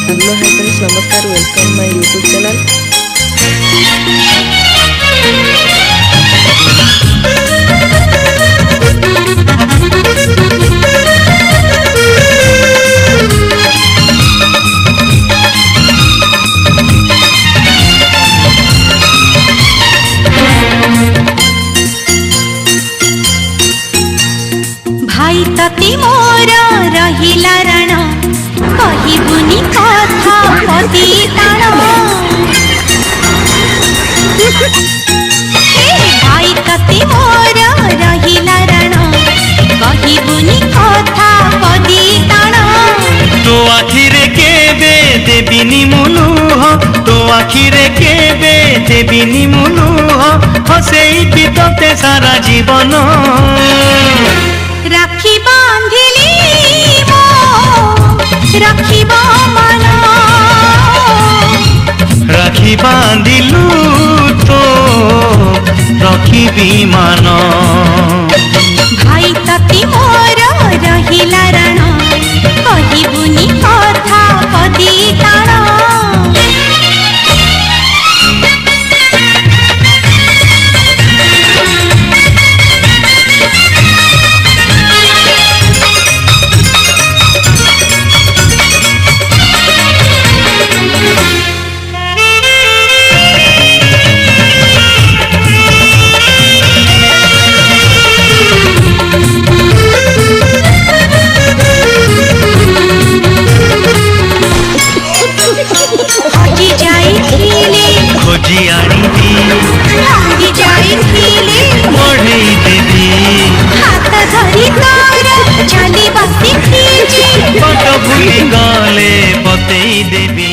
Hello hi friends, नमस्कार, welcome my YouTube channel. भाई तती मोर रहिला रण कहिबुनी कथा पति ताण भाई तती मोर रहिला रण कहिबुनी कथा पति ताण तो आखिरे केबे देबिनी मुलुह तो आखिरे केबे देबिनी मुलुह हसेई बितते सारा जीवन राखी बांधिली मो राखिबा मन राखी बांधिलु तो रखिबी मान भाई तती मोर रहिला रण कहिबुनी कथा पति ताण खोजी आनिबी भांगी जाइथिले मढ़ई देबी हाथ धरी तोर चली बसिथिली पट भूली गले बतेई देबी।